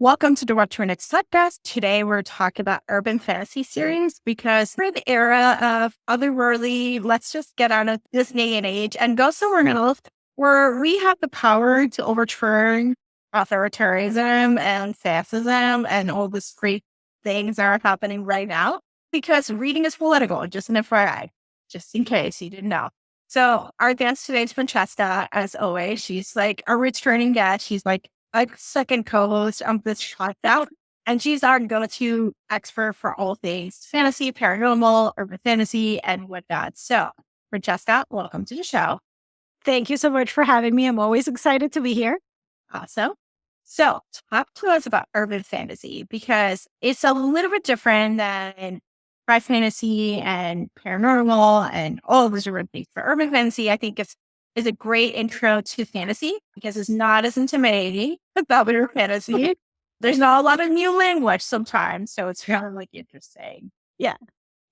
Welcome to the What to Next podcast. Today we're talking about urban fantasy series because we're in the era of otherworldly. Let's just get out of this day and age and go somewhere else where we have the power to overturn authoritarianism and fascism and all these great things that are happening right now. Because reading is political, just an FYI, just in case you didn't know. So our guest today is Francesca, as always. She's like a returning guest. She's like a second co-host of this shot, and she's our go-to expert for all things fantasy, paranormal, urban fantasy, and whatnot. So, Francesca, welcome to the show. Thank you so much for having me. I'm always excited to be here. Awesome. So, talk to us about urban fantasy because it's a little bit different than high fantasy and paranormal and all of those different things. For urban fantasy, I think is a great intro to fantasy because it's not as intimidating about your fantasy. There's not a lot of new language sometimes, so it's kind of like interesting. Yeah.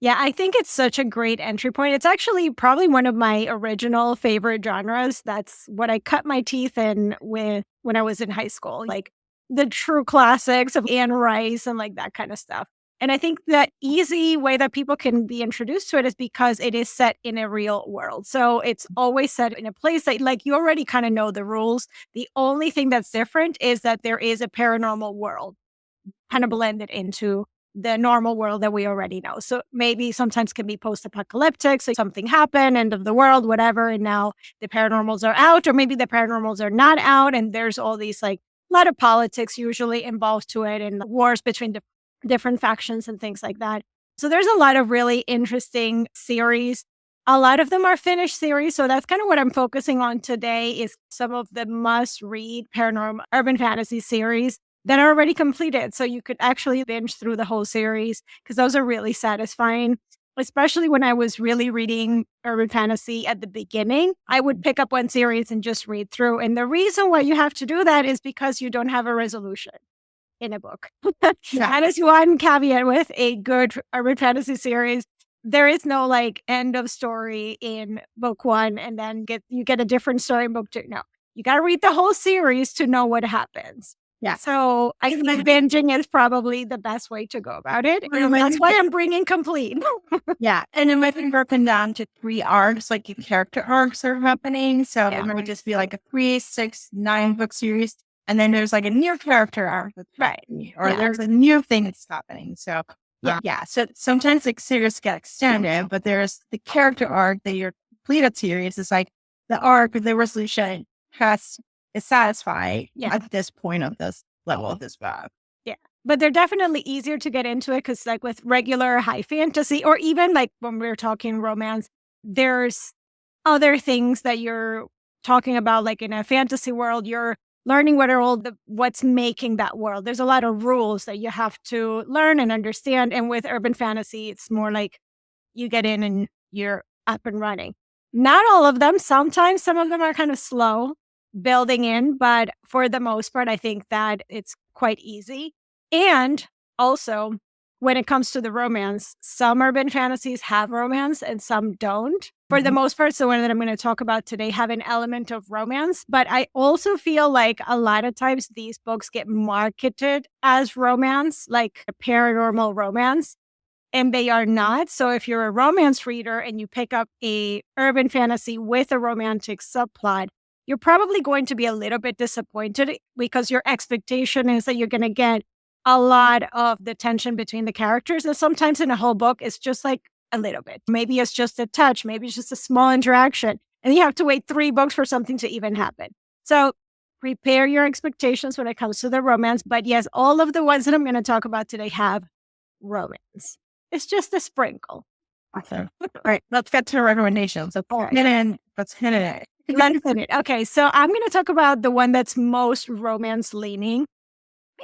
Yeah, I think it's such a great entry point. It's actually probably one of my original favorite genres. That's what I cut my teeth in with when I was in high school, like the true classics of Anne Rice and like that kind of stuff. And I think that easy way that people can be introduced to it is because it is set in a real world. So it's always set in a place that like you already kind of know the rules. The only thing that's different is that there is a paranormal world kind of blended into the normal world that we already know. So maybe sometimes can be post-apocalyptic. So something happened, end of the world, whatever. And now the paranormals are out, or maybe the paranormals are not out. And there's all these like a lot of politics usually involved to it and wars between the different factions and things like that. So there's a lot of really interesting series. A lot of them are finished series. So that's kind of what I'm focusing on today is some of the must-read paranormal urban fantasy series that are already completed. So you could actually binge through the whole series because those are really satisfying. Especially when I was really reading urban fantasy at the beginning, I would pick up one series and just read through. And the reason why you have to do that is because you don't have a resolution in a book. That is one caveat with a good urban fantasy series. There is no like end of story in book one and then you get a different story in book two. No, you got to read the whole series to know what happens. Yeah. So I think binging is probably the best way to go about it. And that's why I'm bringing complete. Yeah. And it might be broken down to 3 arcs, like character arcs are happening. So it might just be like a 3, 6, 9 book series. And then there's like a new character arc that's happening, or there's a new thing that's happening. So So sometimes like series get extended, but there's the character arc that your completed series is like the arc of the resolution is satisfied at this point of this level of this book. Yeah. But they're definitely easier to get into it because like with regular high fantasy or even like when we're talking romance, there's other things that you're talking about. Like in a fantasy world, you're learning what's making that world. There's a lot of rules that you have to learn and understand. And with urban fantasy, it's more like you get in and you're up and running. Not all of them. Sometimes some of them are kind of slow building in, but for the most part, I think that it's quite easy. And also, when it comes to the romance, some urban fantasies have romance and some don't. For the most part, the one that I'm going to talk about today have an element of romance, but I also feel like a lot of times these books get marketed as romance, like a paranormal romance, and they are not. So if you're a romance reader and you pick up a urban fantasy with a romantic subplot, you're probably going to be a little bit disappointed because your expectation is that you're going to get a lot of the tension between the characters. And sometimes in a whole book, it's just like a little bit. Maybe it's just a touch. Maybe it's just a small interaction. And you have to wait 3 books for something to even happen. So prepare your expectations when it comes to the romance. But yes, all of the ones that I'm going to talk about today have romance. It's just a sprinkle. Awesome. All right, let's get to recommendations. Let's hit it. Okay, so I'm going to talk about the one that's most romance leaning.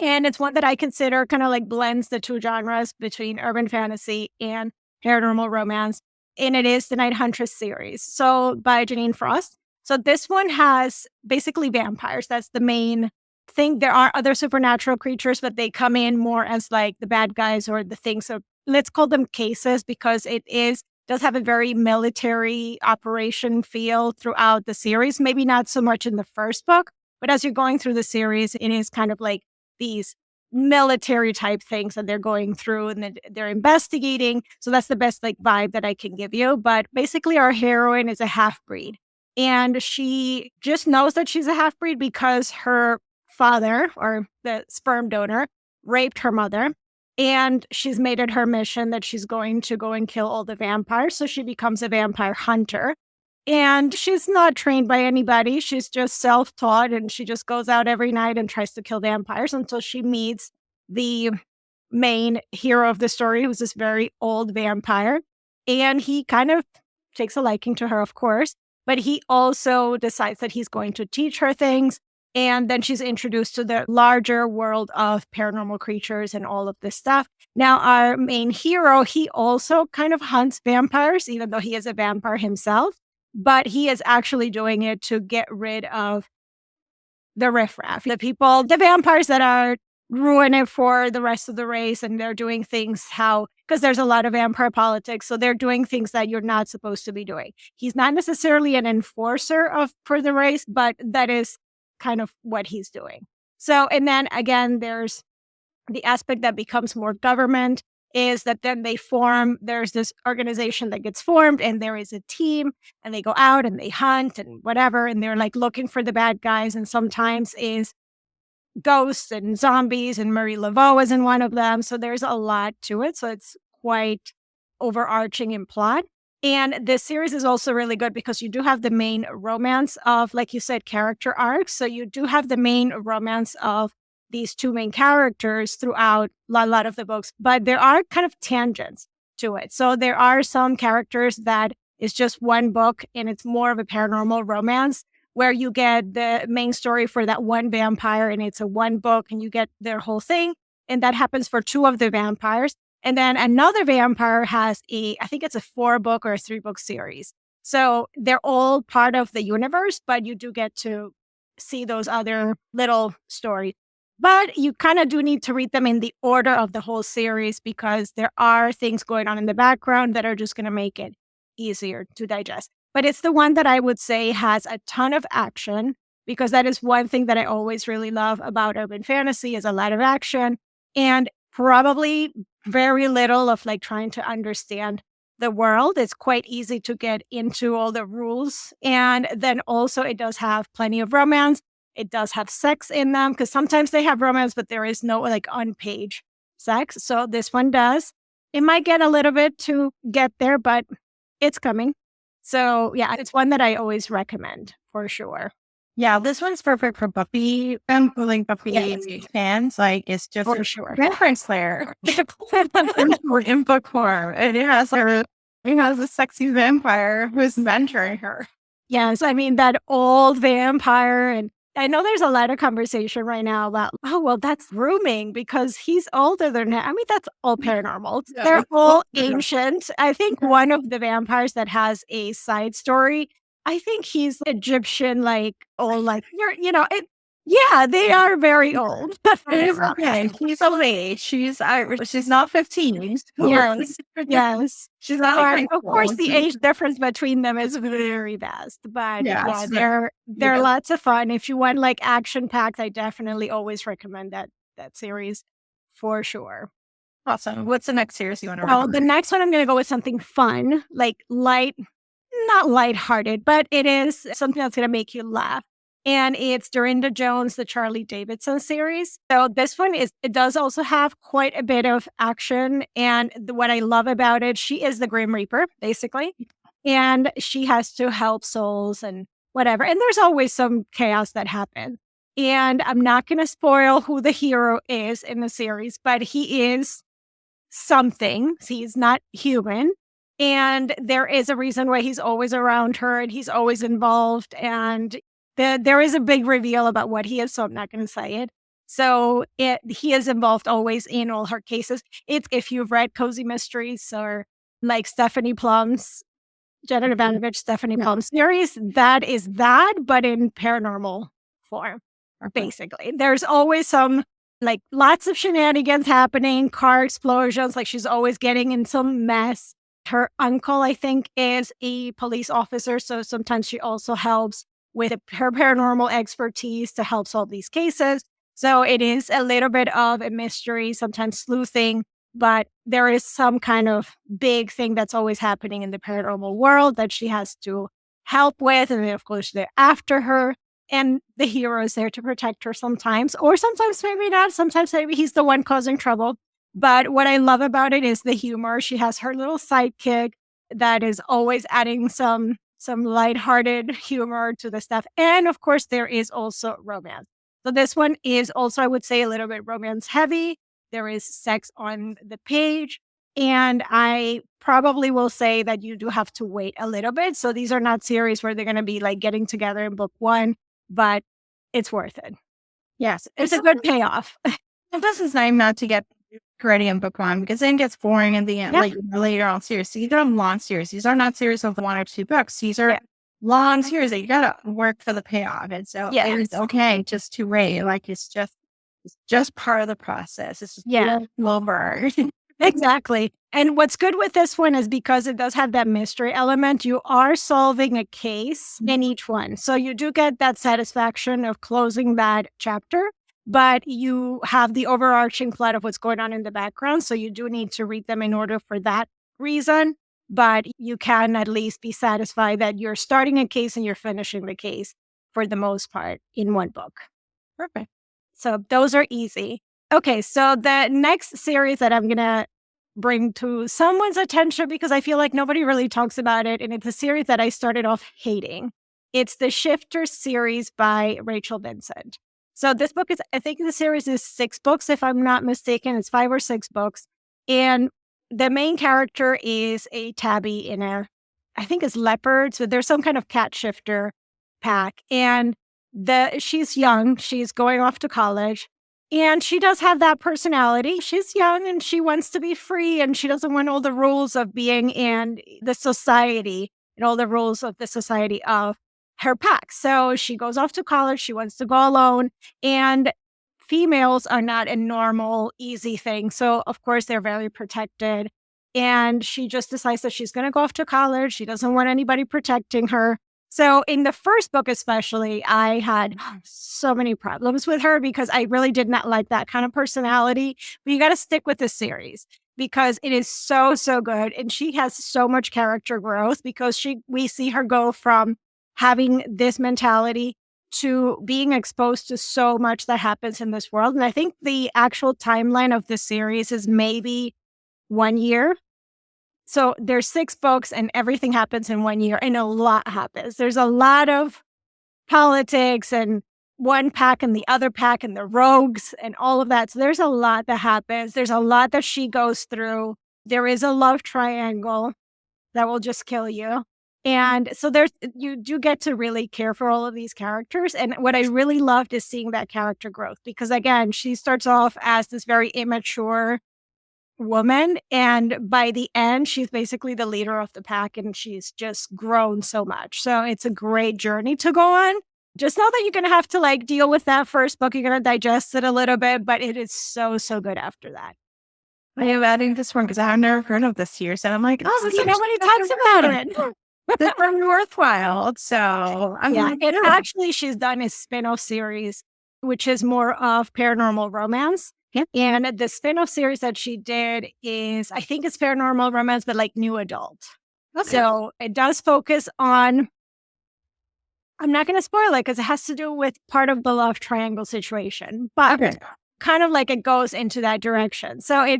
And it's one that I consider kind of like blends the 2 genres between urban fantasy and paranormal romance. And it is the Huntress Series. So by Jeaniene Frost. So this one has basically vampires. That's the main thing. There are other supernatural creatures, but they come in more as like the bad guys or the things. So let's call them cases because does have a very military operation feel throughout the series. Maybe not so much in the first book, but as you're going through the series, it is kind of like these military type things that they're going through and that they're investigating. So that's the best like vibe that I can give you. But basically our heroine is a half-breed and she just knows that she's a half-breed because her father or the sperm donor raped her mother. And she's made it her mission that she's going to go and kill all the vampires. So she becomes a vampire hunter. And she's not trained by anybody. She's just self-taught and she just goes out every night and tries to kill vampires until she meets the main hero of the story, who's this very old vampire. And he kind of takes a liking to her, of course, but he also decides that he's going to teach her things. And then she's introduced to the larger world of paranormal creatures and all of this stuff. Now, our main hero, he also kind of hunts vampires, even though he is a vampire himself. But he is actually doing it to get rid of the riffraff, the people, the vampires that are ruining it for the rest of the race. And they're doing things because there's a lot of vampire politics. So they're doing things that you're not supposed to be doing. He's not necessarily an enforcer for the race, but that is kind of what he's doing. So, and then again, there's the aspect that becomes more government is that then there's this organization that gets formed and there is a team and they go out and they hunt and whatever. And they're like looking for the bad guys. And sometimes is ghosts and zombies and Marie Laveau is in one of them. So there's a lot to it. So it's quite overarching in plot. And this series is also really good because you do have the main romance of, like you said, character arcs. So you do have the main romance of these two main characters throughout a lot of the books, but there are kind of tangents to it. So there are some characters that is just one book and it's more of a paranormal romance where you get the main story for that one vampire and it's a one book and you get their whole thing. And that happens for two of the vampires. And then another vampire has I think it's a 4-book or a 3-book series. So they're all part of the universe, but you do get to see those other little stories. But you kind of do need to read them in the order of the whole series because there are things going on in the background that are just going to make it easier to digest. But it's the one that I would say has a ton of action because that is one thing that I always really love about urban fantasy is a lot of action and probably very little of like trying to understand the world. It's quite easy to get into all the rules. And then also it does have plenty of romance. It does have sex in them because sometimes they have romance, but there is no like on-page sex. So this one does. It might get a little bit to get there, but it's coming. So yeah, it's one that I always recommend for sure. Yeah, this one's perfect for Buffy and like Buffy fans. Like it's just for sure. reference there. In book form. And it has a sexy vampire who's mentoring her. Yes, I mean that old vampire and I know there's a lot of conversation right now about, oh, well, that's grooming because he's older than her. I mean, that's all paranormal. Yeah. They're all ancient. I think one of the vampires that has a side story, I think he's Egyptian, like, old, like, yeah, they are very old. It's okay. He's of age. She's Irish. She's not 15. Yes. She's not. Of course, the age difference between them is very vast. But yeah, they're lots of fun. If you want like action packed, I definitely always recommend that series for sure. Awesome. What's the next series you want to? Well, the next one I'm going to go with something fun, like not lighthearted, but it is something that's going to make you laugh. And it's Darynda Jones, the Charley Davidson series. So this one it does also have quite a bit of action. And what I love about it, she is the Grim Reaper, basically. And she has to help souls and whatever. And there's always some chaos that happens. And I'm not going to spoil who the hero is in the series, but he is something. He's not human. And there is a reason why he's always around her and he's always involved. And there is a big reveal about what he is, so I'm not going to say it. So he is involved always in all her cases. It's if you've read Cozy Mysteries or like Stephanie Plum's, Janet Evanovich, Stephanie Plum series, that is that, but in paranormal form, basically. There's always some, like lots of shenanigans happening, car explosions, like she's always getting in some mess. Her uncle, I think, is a police officer, so sometimes she also helps with her paranormal expertise to help solve these cases. So it is a little bit of a mystery, sometimes sleuthing, but there is some kind of big thing that's always happening in the paranormal world that she has to help with. And then, of course, they're after her. And the hero is there to protect her sometimes, or sometimes maybe not. Sometimes maybe he's the one causing trouble. But what I love about it is the humor. She has her little sidekick that is always adding some lighthearted humor to the stuff. And of course, there is also romance. So this one is also, I would say, a little bit romance heavy. There is sex on the page. And I probably will say that you do have to wait a little bit. So these are not series where they're going to be like getting together in book one, but it's worth it. Yes. It's a good payoff. This is time not to get ready in book one because then it gets boring in the end, like later on series. So you got long series. These are not series of 1 or 2 books. These are long series that you got to work for the payoff. And so it's okay just to wait. Like it's just part of the process. It's just slow burn. Exactly. And what's good with this one is because it does have that mystery element, you are solving a case in each one. So you do get that satisfaction of closing that chapter, but you have the overarching plot of what's going on in the background. So you do need to read them in order for that reason, but you can at least be satisfied that you're starting a case and you're finishing the case for the most part in one book. Perfect. So those are easy. Okay, so the next series that I'm going to bring to someone's attention because I feel like nobody really talks about it, and it's a series that I started off hating. It's the Huntress Series by Rachel Vincent. So this book is, I think the series is 6 books, if I'm not mistaken. It's 5 or 6 books. And the main character is a tabby in a, I think it's leopard. So there's some kind of cat shifter pack. And she's young. She's going off to college. And she does have that personality. She's young and she wants to be free and she doesn't want all the rules of being in the society and all the rules of the society of her pack. So she goes off to college. She wants to go alone. And females are not a normal, easy thing. So, of course, they're very protected. And she just decides that she's going to go off to college. She doesn't want anybody protecting her. So in the first book, especially, I had so many problems with her because I really did not like that kind of personality. But you got to stick with this series because it is so, so good. And she has so much character growth because we see her go from having this mentality to being exposed to so much that happens in this world. And I think the actual timeline of the series is maybe 1 year. So there's 6 books and everything happens in 1 year and a lot happens. There's a lot of politics and one pack and the other pack and the rogues and all of that. So there's a lot that happens. There's a lot that she goes through. There is a love triangle that will just kill you. And so you do get to really care for all of these characters. And what I really loved is seeing that character growth because again, she starts off as this very immature woman. And by the end, she's basically the leader of the pack and she's just grown so much. So it's a great journey to go on. Just know that you're going to have to like deal with that first book. You're going to digest it a little bit, but it is so, so good after that. I am adding this one because I've never heard of this series. And I'm like, nobody talks about it. It's very worthwhile. So actually, she's done a spin-off series, which is more of paranormal romance. Yep. And the spin-off series that she did is, I think it's paranormal romance, but like new adult. Okay. So it does focus on, I'm not going to spoil it because it has to do with part of the love triangle situation, but kind of like it goes into that direction. So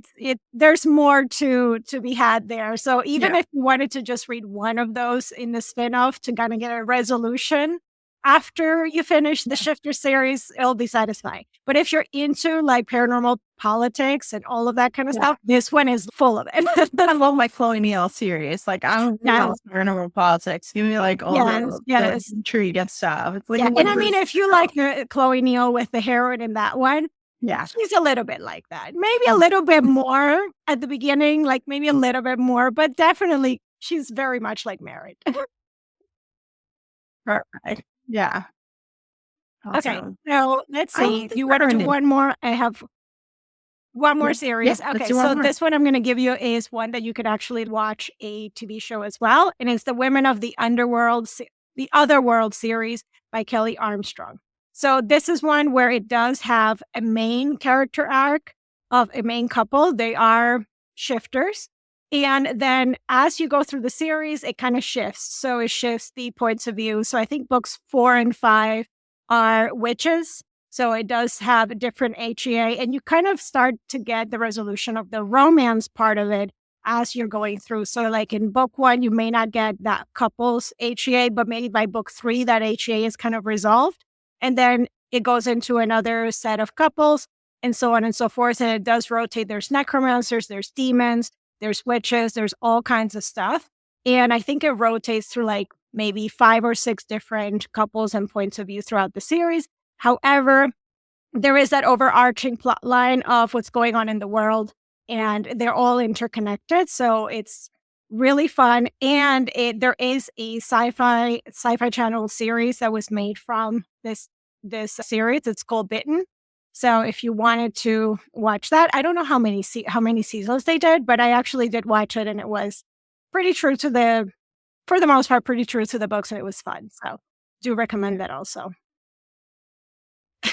there's more to be had there. So even if you wanted to just read one of those in the spin-off to kind of get a resolution, after you finish the Huntress series, it'll be satisfying. But if you're into like paranormal politics and all of that kind of stuff, this one is full of it. I love my Chloe Neal series. Like I don't know paranormal politics. Give me like all the intrigue and stuff. It's like and I mean, if you like Chloe Neal with the heroine in that one, she's a little bit like that. Maybe a little bit more at the beginning, like maybe a little bit more, but definitely she's very much like married. Right. Yeah. Awesome. Okay. So let's see. You want to do one more? I have one more series. Okay. So this one I'm going to give you is one that you could actually watch a TV show as well. And it's the Women of the Otherworld Series by Kelley Armstrong. So this is one where it does have a main character arc of a main couple. They are shifters. And then as you go through the series, it kind of shifts. So it shifts the points of view. So I think books 4 and 5 are witches. So it does have a different HEA, and you kind of start to get the resolution of the romance part of it as you're going through. So like in book 1, you may not get that couple's HEA, but maybe by book 3, that HEA is kind of resolved. And then it goes into another set of couples and so on and so forth. And it does rotate. There's necromancers, there's demons, there's witches, there's all kinds of stuff. And I think it rotates through like maybe 5 or 6 different couples and points of view throughout the series. However, there is that overarching plot line of what's going on in the world, and they're all interconnected. So it's really fun. And there is a sci-fi channel series that was made from this series. It's called Bitten. So if you wanted to watch that, I don't know how many seasons they did, but I actually did watch it, and it was pretty true to for the most part, pretty true to the books, and it was fun. So do recommend that also.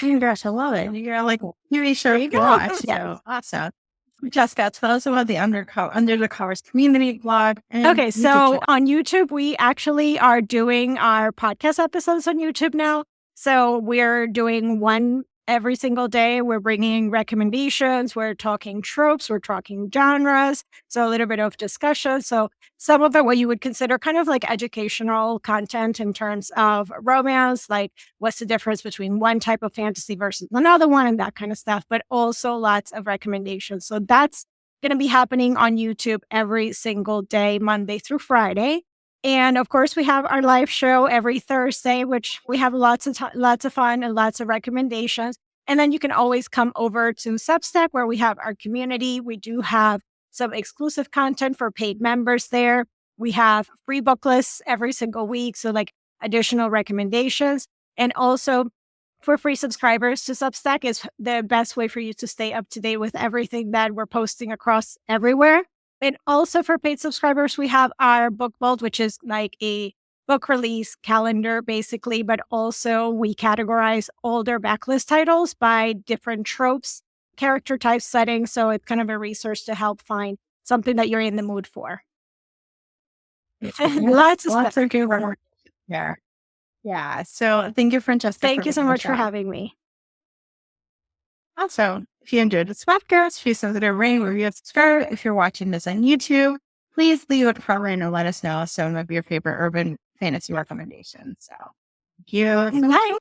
Gosh, I love it. You're like TV show you watch. So awesome. Jessica, tell us about the Under the Covers community blog. Okay, so on YouTube, we actually are doing our podcast episodes on YouTube now. So we're doing one every single day. We're bringing recommendations. We're talking tropes. We're talking genres. So a little bit of discussion. So some of it, what you would consider kind of like educational content in terms of romance, like what's the difference between one type of fantasy versus another one and that kind of stuff, but also lots of recommendations. So that's going to be happening on YouTube every single day, Monday through Friday. And of course, we have our live show every Thursday, which we have lots of fun and lots of recommendations. And then you can always come over to Substack, where we have our community. We do have some exclusive content for paid members there. We have free book lists every single week, so like additional recommendations. And also for free subscribers to Substack is the best way for you to stay up to date with everything that we're posting across everywhere. And also for paid subscribers, we have our book vault, which is like a book release calendar, basically, but also we categorize older backlist titles by different tropes, character types, settings. So it's kind of a resource to help find something that you're in the mood for. Lots of good work. Yeah. So thank you, Francesca. Thank you so much for having me. Also, if you enjoyed this podcast, please consider a rating, review, and subscribe. If you're watching this on YouTube, please leave a comment and let us know some of your favorite urban fantasy recommendations. So, thank you. Bye.